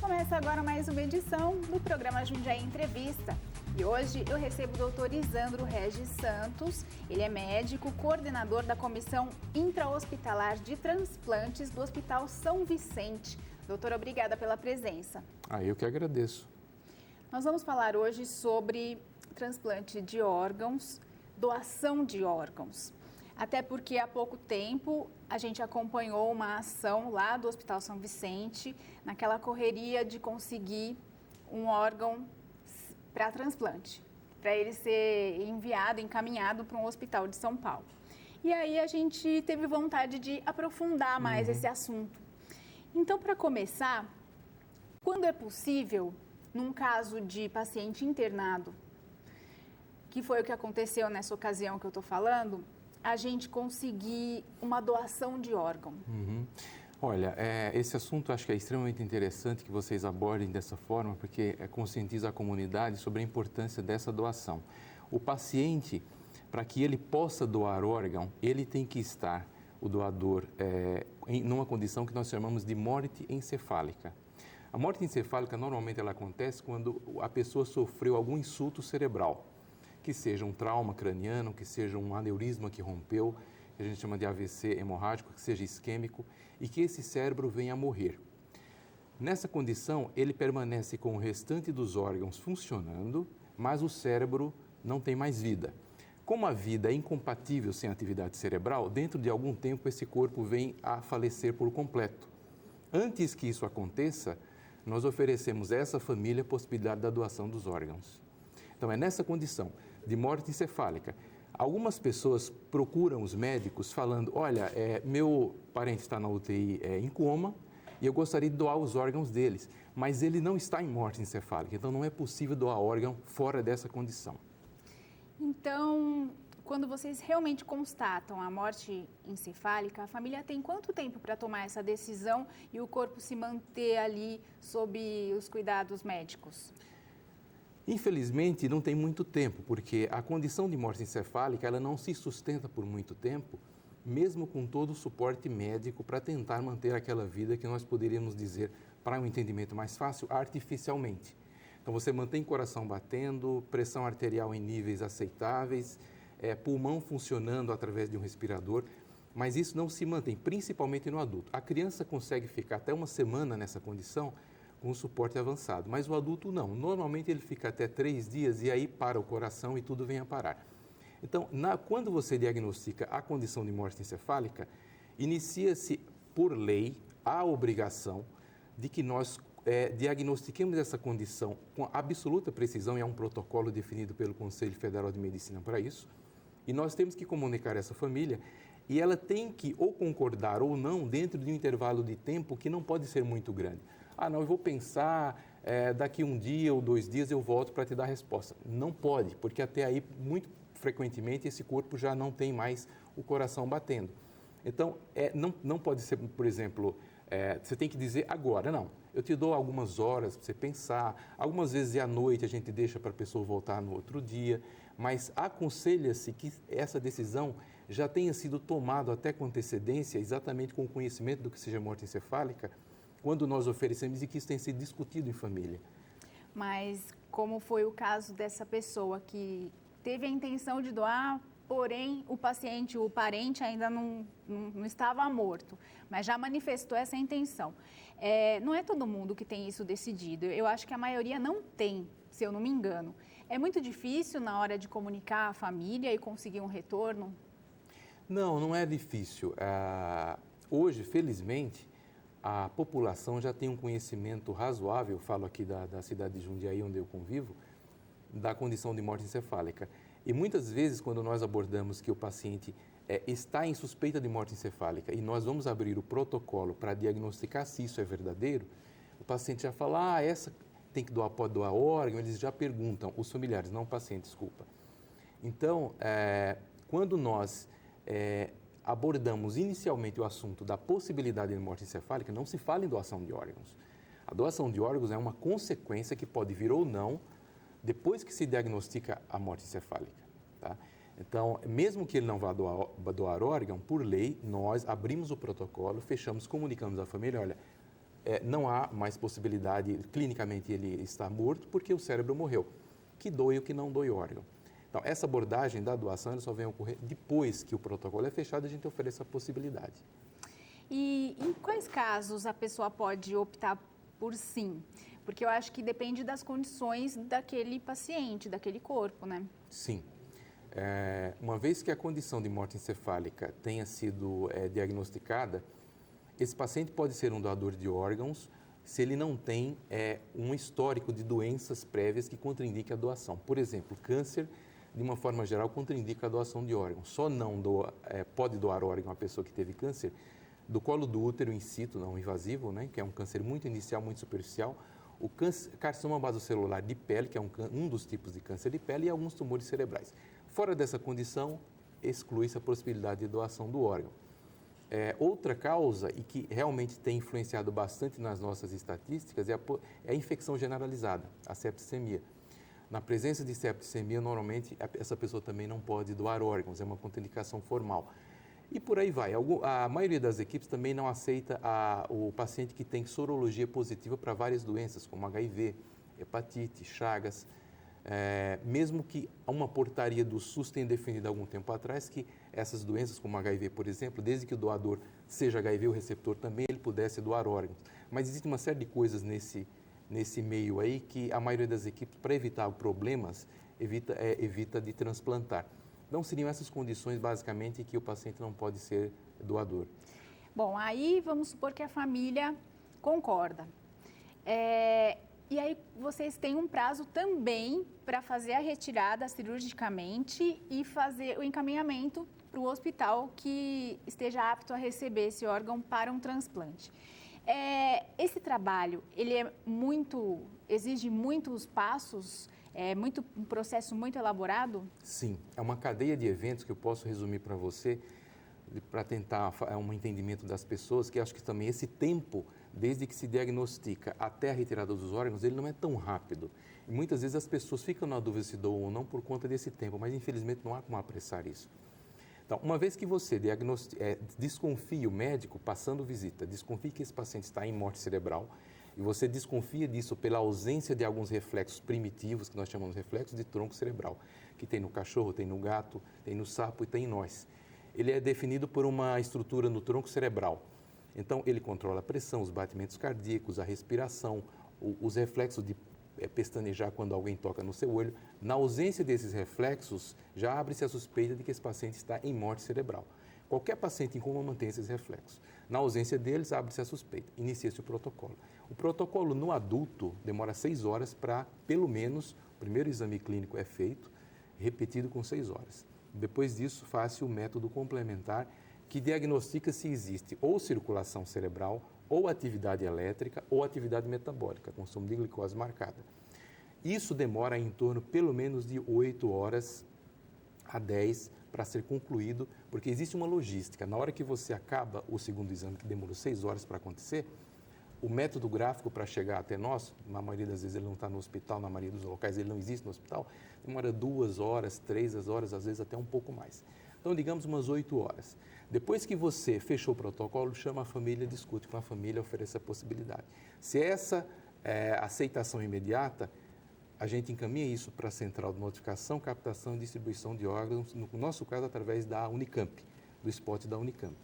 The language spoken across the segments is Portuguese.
Começa agora mais uma edição do programa Jundiaí Entrevista. E hoje eu recebo o Dr. Isandro Regis Santos. Ele é médico, coordenador da Comissão Intra-Hospitalar de Transplantes do Hospital São Vicente. Doutor, obrigada pela presença. Eu que agradeço. Nós vamos falar hoje sobre transplante de órgãos, doação de órgãos. Até porque há pouco tempo a gente acompanhou uma ação lá do Hospital São Vicente, naquela correria de conseguir um órgão para transplante, para ele ser enviado, encaminhado para um hospital de São Paulo. E aí a gente teve vontade de aprofundar mais esse assunto. Então, para começar, quando é possível, num caso de paciente internado, que foi o que aconteceu nessa ocasião que eu estou falando, a gente conseguir uma doação de órgão? Olha, esse assunto acho que é extremamente interessante que vocês abordem dessa forma, porque conscientiza a comunidade sobre a importância dessa doação. O paciente, para que ele possa doar órgão, ele tem que estar, o doador, numa condição que nós chamamos de morte encefálica. A morte encefálica, normalmente, ela acontece quando a pessoa sofreu algum insulto cerebral, que seja um trauma craniano, que seja um aneurisma que rompeu, que a gente chama de AVC hemorrágico, que seja isquêmico, e que esse cérebro venha a morrer. Nessa condição, ele permanece com o restante dos órgãos funcionando, mas o cérebro não tem mais vida. Como a vida é incompatível sem atividade cerebral, dentro de algum tempo esse corpo vem a falecer por completo. Antes que isso aconteça, nós oferecemos a essa família a possibilidade da doação dos órgãos. Então, é nessa condição de morte encefálica. Algumas pessoas procuram os médicos falando, olha, meu parente está na UTI em coma e eu gostaria de doar os órgãos deles, mas ele não está em morte encefálica, então não é possível doar órgão fora dessa condição. Então, quando vocês realmente constatam a morte encefálica, a família tem quanto tempo para tomar essa decisão e o corpo se manter ali sob os cuidados médicos? Infelizmente, não tem muito tempo, porque a condição de morte encefálica ela não se sustenta por muito tempo, mesmo com todo o suporte médico para tentar manter aquela vida que nós poderíamos dizer, para um entendimento mais fácil, artificialmente. Então, você mantém coração batendo, pressão arterial em níveis aceitáveis, pulmão funcionando através de um respirador, mas isso não se mantém, principalmente no adulto. A criança consegue ficar até uma semana nessa condição, com um suporte avançado, mas o adulto não. Normalmente ele fica até 3 dias e aí para o coração e tudo vem a parar. Então, quando você diagnostica a condição de morte encefálica, inicia-se por lei a obrigação de que nós diagnostiquemos essa condição com absoluta precisão, e há um protocolo definido pelo Conselho Federal de Medicina para isso, e nós temos que comunicar a essa família e ela tem que ou concordar ou não dentro de um intervalo de tempo que não pode ser muito grande. Não, eu vou pensar, daqui 1 dia ou 2 dias eu volto para te dar a resposta. Não pode, porque até aí, muito frequentemente, esse corpo já não tem mais o coração batendo. Então, não pode ser, por exemplo, você tem que dizer agora, não. Eu te dou algumas horas para você pensar, algumas vezes à noite a gente deixa para a pessoa voltar no outro dia, mas aconselha-se que essa decisão já tenha sido tomada até com antecedência, exatamente com o conhecimento do que seja morte encefálica, quando nós oferecemos e que isso tem sido discutido em família. Mas como foi o caso dessa pessoa que teve a intenção de doar, porém o paciente, o parente ainda não estava morto, mas já manifestou essa intenção. Não é todo mundo que tem isso decidido, eu acho que a maioria não tem, se eu não me engano. É muito difícil na hora de comunicar à família e conseguir um retorno? Não é difícil. Hoje, felizmente, a população já tem um conhecimento razoável, falo aqui da cidade de Jundiaí, onde eu convivo, da condição de morte encefálica. E muitas vezes, quando nós abordamos que o paciente está em suspeita de morte encefálica e nós vamos abrir o protocolo para diagnosticar se isso é verdadeiro, o paciente já fala, essa tem que doar, pode doar órgão, eles já perguntam, os familiares, não o paciente, desculpa. Então, quando nós abordamos inicialmente o assunto da possibilidade de morte encefálica, não se fala em doação de órgãos. A doação de órgãos é uma consequência que pode vir ou não depois que se diagnostica a morte encefálica. Tá? Então, mesmo que ele não vá doar órgão, por lei, nós abrimos o protocolo, fechamos, comunicamos à família, olha, não há mais possibilidade, clinicamente ele está morto porque o cérebro morreu, que doe o que não doe órgão. Então, essa abordagem da doação ela só vem ocorrer depois que o protocolo é fechado, a gente oferece a possibilidade. E em quais casos a pessoa pode optar por sim? Porque eu acho que depende das condições daquele paciente, daquele corpo, né? Sim. Uma vez que a condição de morte encefálica tenha sido diagnosticada, esse paciente pode ser um doador de órgãos se ele não tem um histórico de doenças prévias que contraindiquem a doação. Por exemplo, câncer, de uma forma geral, contraindica a doação de órgãos. Só não pode doar órgão a pessoa que teve câncer do colo do útero in situ, não invasivo, né, que é um câncer muito inicial, muito superficial, o carcinoma basocelular de pele, que é um dos tipos de câncer de pele, e alguns tumores cerebrais. Fora dessa condição, exclui-se a possibilidade de doação do órgão. Outra causa, e que realmente tem influenciado bastante nas nossas estatísticas, é a infecção generalizada, a septicemia. Na presença de septicemia, normalmente, essa pessoa também não pode doar órgãos, é uma contraindicação formal. E por aí vai. A maioria das equipes também não aceita o paciente que tem sorologia positiva para várias doenças, como HIV, hepatite, Chagas, mesmo que uma portaria do SUS tenha definido há algum tempo atrás que essas doenças, como HIV, por exemplo, desde que o doador seja HIV, o receptor também, ele pudesse doar órgãos. Mas existe uma série de coisas nesse meio aí que a maioria das equipes, para evitar problemas, evita de transplantar. Então, seriam essas condições, basicamente, que o paciente não pode ser doador. Bom, aí vamos supor que a família concorda. E aí vocês têm um prazo também para fazer a retirada cirurgicamente e fazer o encaminhamento para o hospital que esteja apto a receber esse órgão para um transplante. Esse trabalho, ele exige muitos passos, um processo muito elaborado? Sim, é uma cadeia de eventos que eu posso resumir para você, para tentar um entendimento das pessoas, que acho que também esse tempo, desde que se diagnostica até a retirada dos órgãos, ele não é tão rápido. E muitas vezes as pessoas ficam na dúvida se doam ou não por conta desse tempo, mas infelizmente não há como apressar isso. Então, uma vez que você desconfia, o médico passando visita, desconfia que esse paciente está em morte cerebral, e você desconfia disso pela ausência de alguns reflexos primitivos, que nós chamamos de reflexos de tronco cerebral, que tem no cachorro, tem no gato, tem no sapo e tem em nós. Ele é definido por uma estrutura no tronco cerebral. Então, ele controla a pressão, os batimentos cardíacos, a respiração, os reflexos de pestanejar quando alguém toca no seu olho. Na ausência desses reflexos, já abre-se a suspeita de que esse paciente está em morte cerebral. Qualquer paciente em coma mantém esses reflexos. Na ausência deles, abre-se a suspeita. Inicia-se o protocolo. O protocolo no adulto demora 6 horas para, pelo menos, o primeiro exame clínico é feito, repetido com 6 horas. Depois disso, faz-se o método complementar que diagnostica se existe ou circulação cerebral, ou atividade elétrica, ou atividade metabólica, consumo de glicose marcada. Isso demora em torno, pelo menos, de 8 horas a 10 para ser concluído, porque existe uma logística. Na hora que você acaba o segundo exame, que demorou 6 horas para acontecer, o método gráfico para chegar até nós, na maioria das vezes ele não está no hospital, na maioria dos locais ele não existe no hospital, demora 2 horas, 3 horas, às vezes até um pouco mais. Então, digamos umas 8 horas. Depois que você fechou o protocolo, chama a família, discute com a família, oferece a possibilidade. Se essa aceitação imediata, a gente encaminha isso para a central de notificação, captação e distribuição de órgãos, no nosso caso, através da Unicamp, do spot da Unicamp.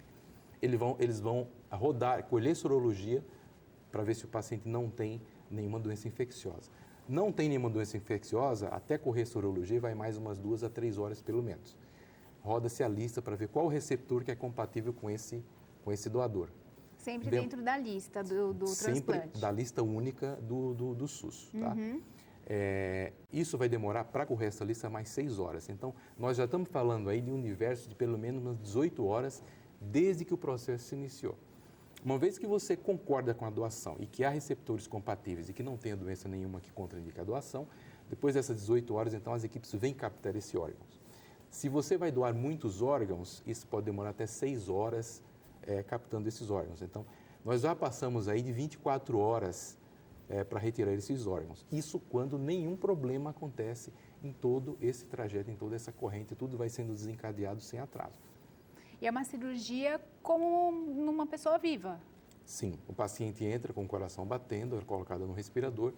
Eles vão rodar, colher sorologia para ver se o paciente não tem nenhuma doença infecciosa. Não tem nenhuma doença infecciosa, até correr sorologia vai mais umas 2 a 3 horas pelo menos. Roda-se a lista para ver qual o receptor que é compatível com esse doador. Sempre dentro da lista do sempre transplante. da lista única do SUS. Tá? Uhum. Isso vai demorar para correr essa lista mais 6 horas. Então, nós já estamos falando aí de um universo de pelo menos umas 18 horas desde que o processo se iniciou. Uma vez que você concorda com a doação e que há receptores compatíveis e que não tenha doença nenhuma que contraindica a doação, depois dessas 18 horas, então, as equipes vêm captar esse órgão. Se você vai doar muitos órgãos, isso pode demorar até 6 horas captando esses órgãos. Então, nós já passamos aí de 24 horas para retirar esses órgãos. Isso quando nenhum problema acontece em todo esse trajeto, em toda essa corrente, tudo vai sendo desencadeado sem atraso. E é uma cirurgia como numa pessoa viva. Sim, o paciente entra com o coração batendo, é colocado no respirador,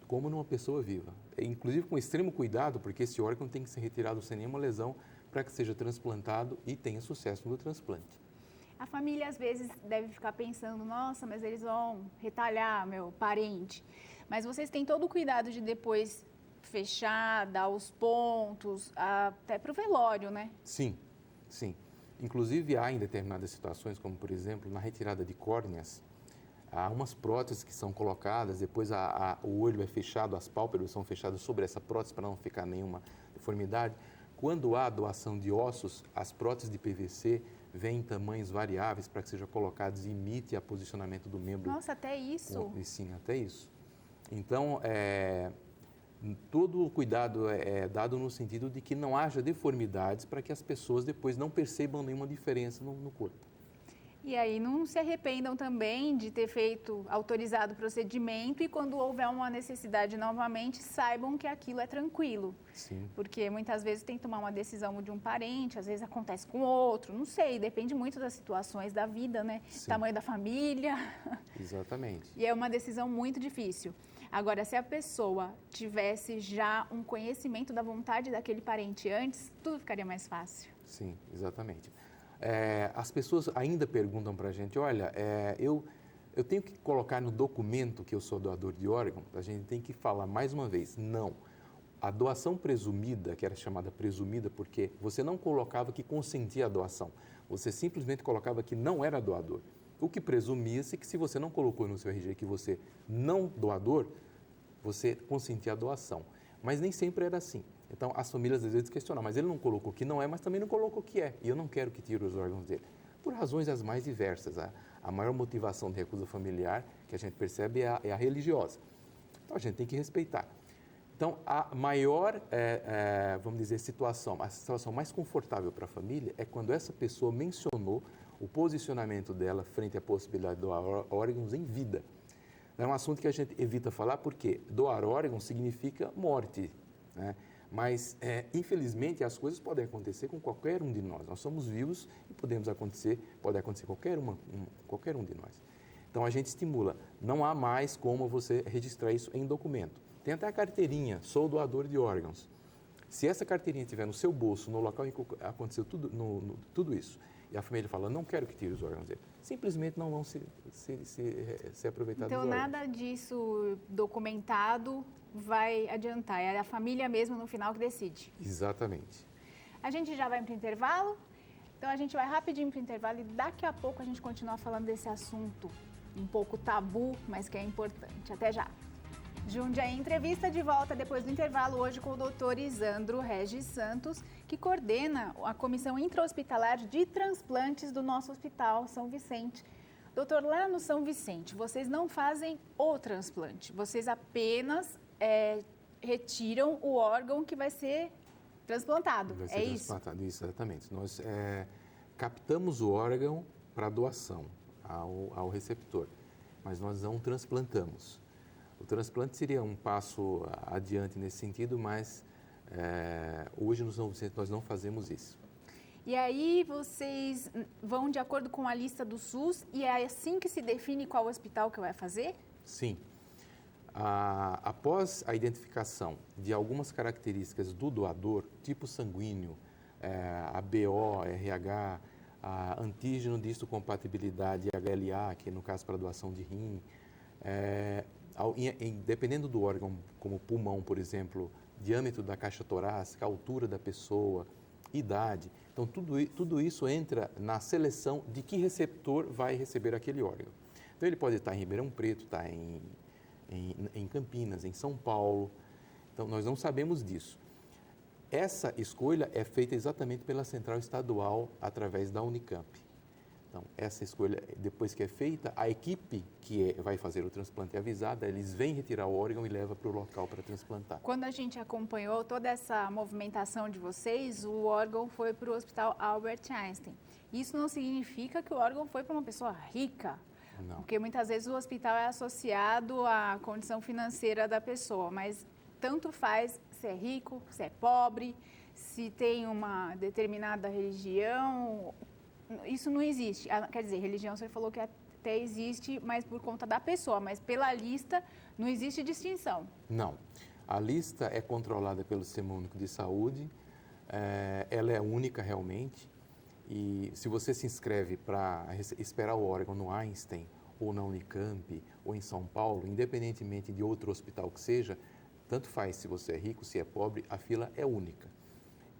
como numa pessoa viva. Inclusive com extremo cuidado, porque esse órgão tem que ser retirado sem nenhuma lesão para que seja transplantado e tenha sucesso no transplante. A família às vezes deve ficar pensando, nossa, mas eles vão retalhar meu parente. Mas vocês têm todo o cuidado de depois fechar, dar os pontos, até para o velório, né? Sim, sim. Inclusive há em determinadas situações, como por exemplo na retirada de córneas, há umas próteses que são colocadas, depois o olho é fechado, as pálpebras são fechadas sobre essa prótese para não ficar nenhuma deformidade. Quando há doação de ossos, as próteses de PVC vêm em tamanhos variáveis para que sejam colocados e imite o posicionamento do membro. Nossa, até isso? Sim, até isso. Então, todo o cuidado é dado no sentido de que não haja deformidades para que as pessoas depois não percebam nenhuma diferença no corpo. E aí não se arrependam também de ter autorizado o procedimento e quando houver uma necessidade novamente, saibam que aquilo é tranquilo. Sim. Porque muitas vezes tem que tomar uma decisão de um parente, às vezes acontece com outro, não sei, depende muito das situações da vida, né? Sim. Tamanho da família. Exatamente. E é uma decisão muito difícil. Agora, se a pessoa tivesse já um conhecimento da vontade daquele parente antes, tudo ficaria mais fácil. Sim, exatamente. As pessoas ainda perguntam para a gente, olha, eu tenho que colocar no documento que eu sou doador de órgão? A gente tem que falar mais uma vez, não. A doação presumida, que era chamada presumida porque você não colocava que consentia a doação, você simplesmente colocava que não era doador. O que presumia-se que se você não colocou no seu RG que você não doador, você consentia a doação. Mas nem sempre era assim. Então, as famílias às vezes questionam, mas ele não colocou que não é, mas também não colocou que é. E eu não quero que tire os órgãos dele. Por razões as mais diversas. A maior motivação de recusa familiar que a gente percebe é a religiosa. Então, a gente tem que respeitar. Então, a maior, vamos dizer, a situação mais confortável para a família é quando essa pessoa mencionou o posicionamento dela frente à possibilidade de doar órgãos em vida. É um assunto que a gente evita falar porque doar órgãos significa morte, né? Mas, infelizmente, as coisas podem acontecer com qualquer um de nós. Nós somos vivos e pode acontecer com qualquer um de nós. Então, a gente estimula. Não há mais como você registrar isso em documento. Tem até a carteirinha, sou doador de órgãos. Se essa carteirinha estiver no seu bolso, no local em que aconteceu tudo isso, e a família fala, não quero que tire os órgãos dele, simplesmente não vão se aproveitar dos órgãos. Então, nada disso documentado vai adiantar, é a família mesmo no final que decide. Exatamente. A gente já vai para o intervalo, então a gente vai rapidinho para o intervalo e daqui a pouco a gente continua falando desse assunto um pouco tabu, mas que é importante. Até já! Jundiaí Entrevista de volta depois do intervalo, hoje com o doutor Isandro Regis Santos, que coordena a Comissão Intra-Hospitalar de Transplantes do nosso Hospital São Vicente. Doutor, lá no São Vicente, vocês não fazem o transplante, vocês apenas retiram o órgão que vai ser transplantado, vai ser transplantado, isso? Exatamente. Nós captamos o órgão para doação ao receptor, mas nós não transplantamos. O transplante seria um passo adiante nesse sentido, mas hoje no São Vicente nós não fazemos isso. E aí vocês vão de acordo com a lista do SUS e é assim que se define qual hospital que vai fazer? Sim. Após a identificação de algumas características do doador, tipo sanguíneo, ABO, RH, antígeno de histocompatibilidade, HLA, que no caso para doação de rim, dependendo do órgão, como pulmão, por exemplo, diâmetro da caixa torácica, altura da pessoa, idade. Então, tudo isso entra na seleção de que receptor vai receber aquele órgão. Então, ele pode estar em Ribeirão Preto, estar em Campinas, em São Paulo. Então, nós não sabemos disso. Essa escolha é feita exatamente pela Central Estadual, através da Unicamp. Então, essa escolha, depois que é feita, a equipe que vai fazer o transplante é avisada, eles vêm retirar o órgão e levam para o local para transplantar. Quando a gente acompanhou toda essa movimentação de vocês, o órgão foi para o Hospital Albert Einstein. Isso não significa que o órgão foi para uma pessoa rica, Não. Porque muitas vezes o hospital é associado à condição financeira da pessoa, mas tanto faz se é rico, se é pobre, se tem uma determinada religião. Isso não existe. Quer dizer, religião você falou que até existe, mas por conta da pessoa, mas pela lista não existe distinção. Não. A lista é controlada pelo Sistema Único de Saúde, ela é única realmente, e se você se inscreve para esperar o órgão no Einstein, ou na Unicamp, ou em São Paulo, independentemente de outro hospital que seja, tanto faz se você é rico, se é pobre, a fila é única.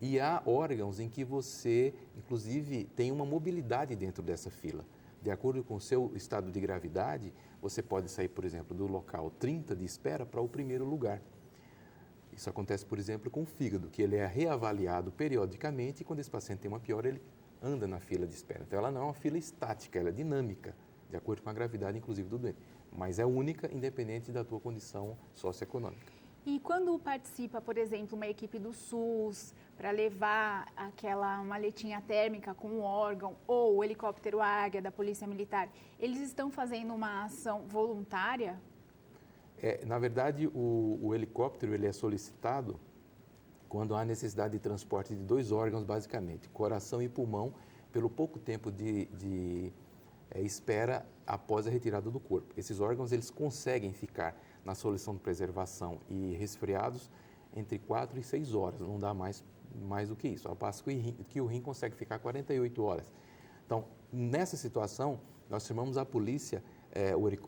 E há órgãos em que você, inclusive, tem uma mobilidade dentro dessa fila. De acordo com o seu estado de gravidade, você pode sair, por exemplo, do local 30 de espera para o primeiro lugar. Isso acontece, por exemplo, com o fígado, que ele é reavaliado periodicamente e quando esse paciente tem uma piora, ele anda na fila de espera. Então, ela não é uma fila estática, ela é dinâmica, de acordo com a gravidade, inclusive, do doente. Mas é única, independente da tua condição socioeconômica. E quando participa, por exemplo, uma equipe do SUS para levar aquela maletinha térmica com o órgão ou o helicóptero Águia da Polícia Militar, eles estão fazendo uma ação voluntária? Na verdade, o helicóptero ele é solicitado quando há necessidade de transporte de 2 órgãos, basicamente, coração e pulmão, pelo pouco tempo de espera após a retirada do corpo. Esses órgãos eles conseguem ficar na solução de preservação e resfriados entre 4 e 6 horas, não dá mais do que isso, ao passo que o rim consegue ficar 48 horas. Então, nessa situação, nós chamamos a polícia,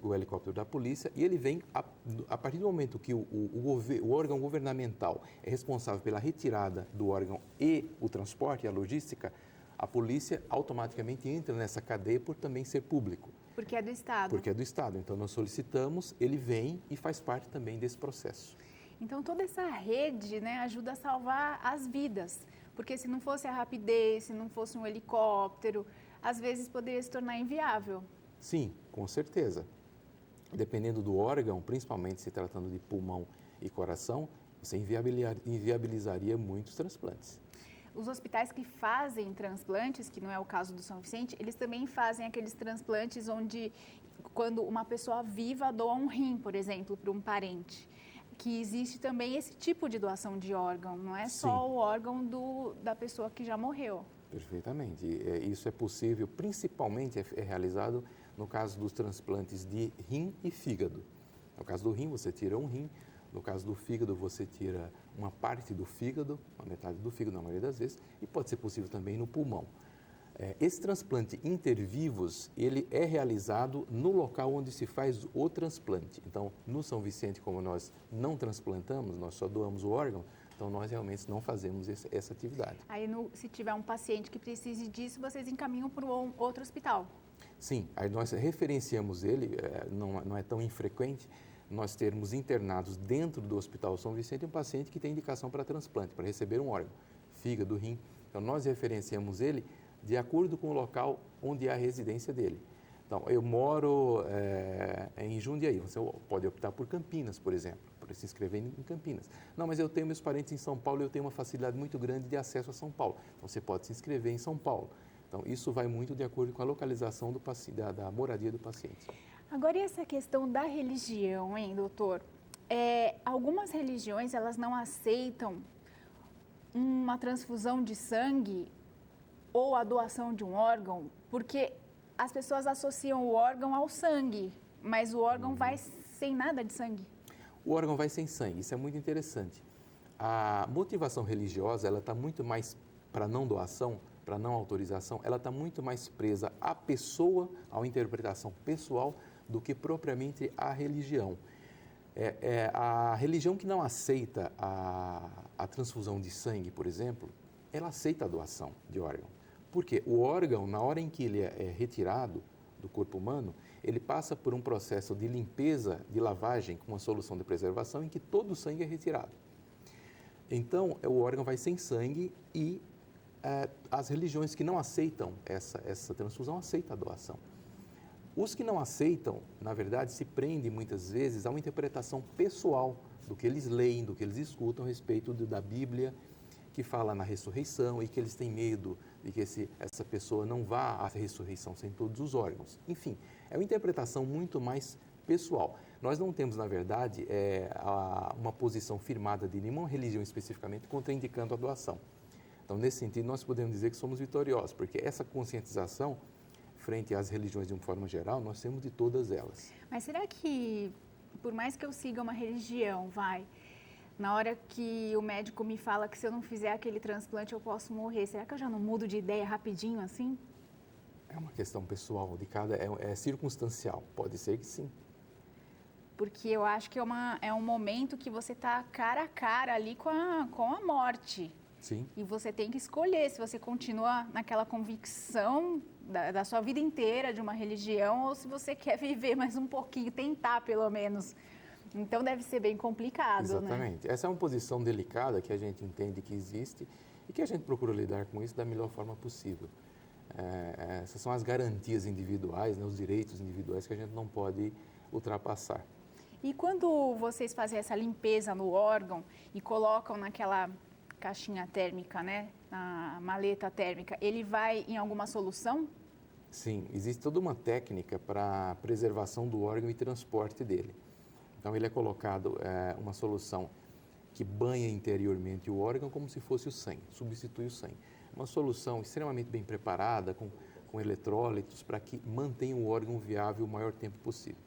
o helicóptero da polícia, e ele vem, a partir do momento que o órgão governamental é responsável pela retirada do órgão e o transporte e a logística, a polícia automaticamente entra nessa cadeia por também ser público. Porque é do Estado. Porque é do Estado. Então, nós solicitamos, ele vem e faz parte também desse processo. Então, toda essa rede, né, ajuda a salvar as vidas. Porque se não fosse a rapidez, se não fosse um helicóptero, às vezes poderia se tornar inviável. Sim, com certeza. Dependendo do órgão, principalmente se tratando de pulmão e coração, você inviabilizaria muitos transplantes. Os hospitais que fazem transplantes, que não é o caso do São Vicente, eles também fazem aqueles transplantes onde, quando uma pessoa viva doa um rim, por exemplo, para um parente. Que existe também esse tipo de doação de órgão, não é só o órgão da pessoa que já morreu. Perfeitamente. Isso é possível, principalmente é realizado no caso dos transplantes de rim e fígado. No caso do rim, você tira um rim. No caso do fígado, você tira uma parte do fígado, uma metade do fígado na maioria das vezes, e pode ser possível também no pulmão. Esse transplante intervivos, ele é realizado no local onde se faz o transplante. Então, no São Vicente, como nós não transplantamos, nós só doamos o órgão, então nós realmente não fazemos essa atividade. Aí, se tiver um paciente que precise disso, vocês encaminham para um outro hospital? Sim, aí nós referenciamos ele, não é tão infrequente, nós termos internados dentro do Hospital São Vicente um paciente que tem indicação para transplante, para receber um órgão, fígado, rim. Então, nós referenciamos ele de acordo com o local onde é a residência dele. Então, eu moro em Jundiaí, você pode optar por Campinas, por exemplo, para se inscrever em Campinas. Não, mas eu tenho meus parentes em São Paulo e eu tenho uma facilidade muito grande de acesso a São Paulo. Então, você pode se inscrever em São Paulo. Então, isso vai muito de acordo com a localização da moradia do paciente. Agora, e essa questão da religião, hein, doutor? Algumas religiões, elas não aceitam uma transfusão de sangue ou a doação de um órgão, porque as pessoas associam o órgão ao sangue, mas o órgão vai sem nada de sangue. O órgão vai sem sangue, isso é muito interessante. A motivação religiosa, ela está muito mais para não doação, para não autorização, ela está muito mais presa à pessoa, à interpretação pessoal, do que propriamente à religião. A religião que não aceita a transfusão de sangue, por exemplo, ela aceita a doação de órgão. Porque o órgão, na hora em que ele é retirado do corpo humano, ele passa por um processo de limpeza, de lavagem, com uma solução de preservação, em que todo o sangue é retirado. Então, o órgão vai sem sangue e as religiões que não aceitam essa transfusão aceitam a doação. Os que não aceitam, na verdade, se prendem muitas vezes a uma interpretação pessoal do que eles leem, do que eles escutam a respeito da Bíblia, que fala na ressurreição e que eles têm medo de que essa pessoa não vá à ressurreição sem todos os órgãos. Enfim, é uma interpretação muito mais pessoal. Nós não temos, na verdade, uma posição firmada de nenhuma religião especificamente contraindicando a doação. Então, nesse sentido, nós podemos dizer que somos vitoriosos, porque essa conscientização frente às religiões de uma forma geral, nós temos de todas elas. Mas será que, por mais que eu siga uma religião, na hora que o médico me fala que se eu não fizer aquele transplante eu posso morrer, será que eu já não mudo de ideia rapidinho assim? É uma questão pessoal, é circunstancial, pode ser que sim. Porque eu acho que é um momento que você está cara a cara ali com a morte. Sim. E você tem que escolher se você continua naquela convicção da sua vida inteira de uma religião ou se você quer viver mais um pouquinho, tentar pelo menos. Então deve ser bem complicado, Exatamente. né? Essa é uma posição delicada que a gente entende que existe e que a gente procura lidar com isso da melhor forma possível. Essas são as garantias individuais, né, os direitos individuais que a gente não pode ultrapassar. E quando vocês fazem essa limpeza no órgão e colocam naquela caixinha térmica, né, na maleta térmica, ele vai em alguma solução? Sim, existe toda uma técnica para preservação do órgão e transporte dele. Então, ele é colocado uma solução que banha interiormente o órgão como se fosse o sangue, substitui o sangue. Uma solução extremamente bem preparada, com eletrólitos, para que mantenha o órgão viável o maior tempo possível.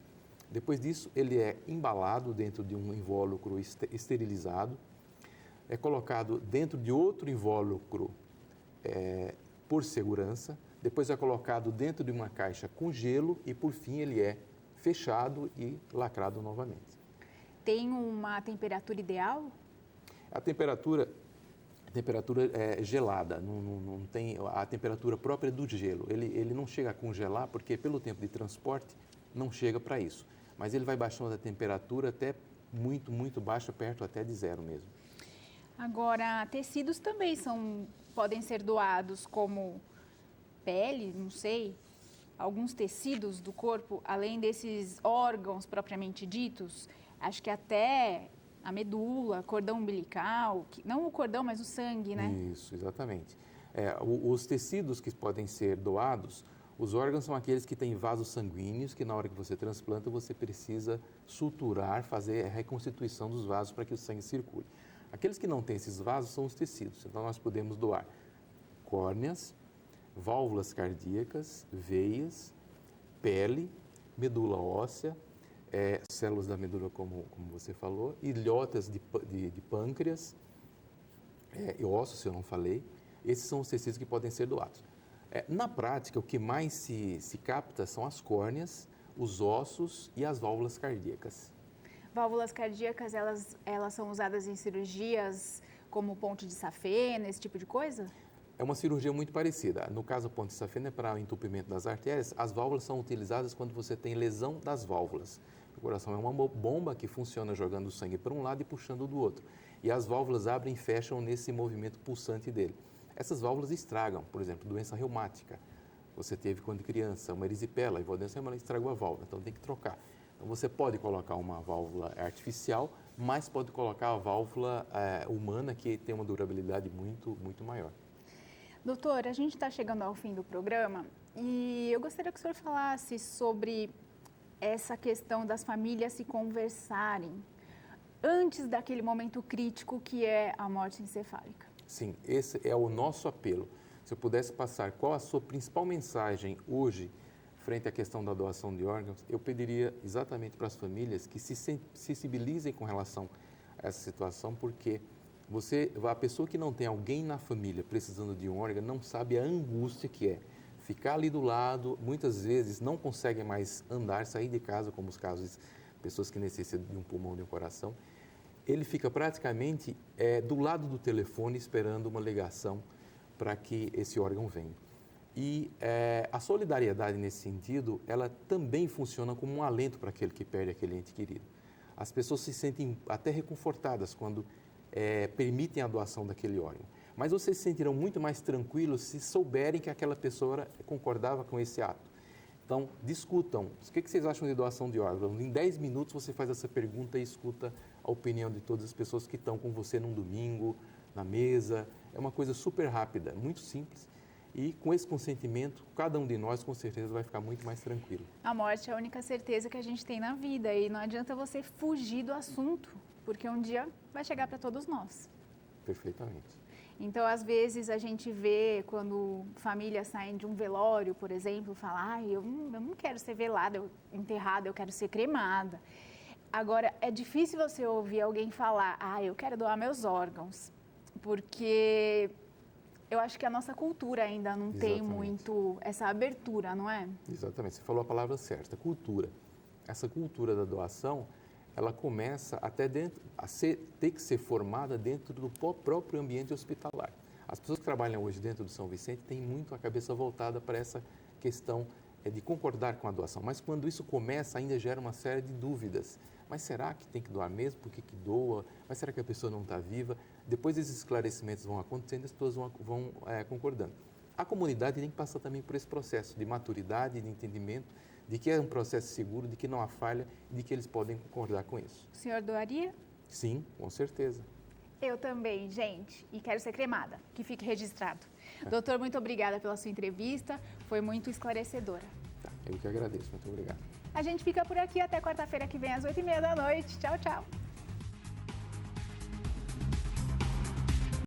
Depois disso, ele é embalado dentro de um invólucro esterilizado, é colocado dentro de outro invólucro por segurança, depois é colocado dentro de uma caixa com gelo e, por fim, ele é fechado e lacrado novamente. Tem uma temperatura ideal? A temperatura é gelada, não tem a temperatura própria do gelo. Ele não chega a congelar porque, pelo tempo de transporte, não chega para isso. Mas ele vai baixando a temperatura até muito, muito baixa, perto até de zero mesmo. Agora, tecidos também podem ser doados, como pele, não sei, alguns tecidos do corpo, além desses órgãos propriamente ditos, acho que até a medula, cordão umbilical, não o cordão, mas o sangue, né? Isso, exatamente. Os tecidos que podem ser doados, os órgãos são aqueles que têm vasos sanguíneos, que na hora que você transplanta, você precisa suturar, fazer a reconstituição dos vasos para que o sangue circule. Aqueles que não têm esses vasos são os tecidos, então nós podemos doar córneas, válvulas cardíacas, veias, pele, medula óssea, células da medula, como você falou, ilhotas de pâncreas, e ossos, se eu não falei. Esses são os tecidos que podem ser doados. Na prática, o que mais se capta são as córneas, os ossos e as válvulas cardíacas. Válvulas cardíacas, elas são usadas em cirurgias como ponte de safena, esse tipo de coisa? É uma cirurgia muito parecida. No caso, a ponte de safena é para o entupimento das artérias. As válvulas são utilizadas quando você tem lesão das válvulas. O coração é uma bomba que funciona jogando o sangue para um lado e puxando do outro. E as válvulas abrem e fecham nesse movimento pulsante dele. Essas válvulas estragam, por exemplo, doença reumática. Você teve quando criança uma erisipela, e a doença reumática estragou a válvula, então tem que trocar. Então você pode colocar uma válvula artificial, mas pode colocar a válvula humana que tem uma durabilidade muito, muito maior. Doutor, a gente está chegando ao fim do programa e eu gostaria que o senhor falasse sobre essa questão das famílias se conversarem antes daquele momento crítico que é a morte encefálica. Sim, esse é o nosso apelo. Se eu pudesse passar qual a sua principal mensagem hoje frente à questão da doação de órgãos, eu pediria exatamente para as famílias que se sensibilizem com relação a essa situação, porque a pessoa que não tem alguém na família precisando de um órgão não sabe a angústia que é ficar ali do lado, muitas vezes não conseguem mais andar, sair de casa, como os casos de pessoas que necessitam de um pulmão, de um coração. Ele fica praticamente do lado do telefone esperando uma ligação para que esse órgão venha. E a solidariedade nesse sentido, ela também funciona como um alento para aquele que perde aquele ente querido. As pessoas se sentem até reconfortadas quando permitem a doação daquele órgão. Mas vocês se sentirão muito mais tranquilos se souberem que aquela pessoa concordava com esse ato. Então, discutam. O que vocês acham de doação de órgãos? Em 10 minutos você faz essa pergunta e escuta a opinião de todas as pessoas que estão com você num domingo, na mesa. É uma coisa super rápida, muito simples. E com esse consentimento, cada um de nós com certeza vai ficar muito mais tranquilo. A morte é a única certeza que a gente tem na vida e não adianta você fugir do assunto, porque um dia vai chegar para todos nós. Perfeitamente. Então, às vezes, a gente vê quando famílias saem de um velório, por exemplo, falam, eu não quero ser velada, enterrada, eu quero ser cremada. Agora, é difícil você ouvir alguém falar, eu quero doar meus órgãos, porque eu acho que a nossa cultura ainda não tem muito essa abertura, não é? Exatamente, você falou a palavra certa, cultura. Essa cultura da doação, ela começa até ter que ser formada dentro do próprio ambiente hospitalar. As pessoas que trabalham hoje dentro do São Vicente têm muito a cabeça voltada para essa questão de concordar com a doação, mas quando isso começa ainda gera uma série de dúvidas. Mas será que tem que doar mesmo? Por que doa? Mas será que a pessoa não está viva? Depois esses esclarecimentos vão acontecendo e as pessoas vão concordando. A comunidade tem que passar também por esse processo de maturidade, de entendimento, de que é um processo seguro, de que não há falha e de que eles podem concordar com isso. O senhor doaria? Sim, com certeza. Eu também, gente, e quero ser cremada, que fique registrado. Doutor, muito obrigada pela sua entrevista, foi muito esclarecedora. Eu que agradeço, muito obrigado. A gente fica por aqui até quarta-feira que vem às 8h30 da noite. Tchau, tchau.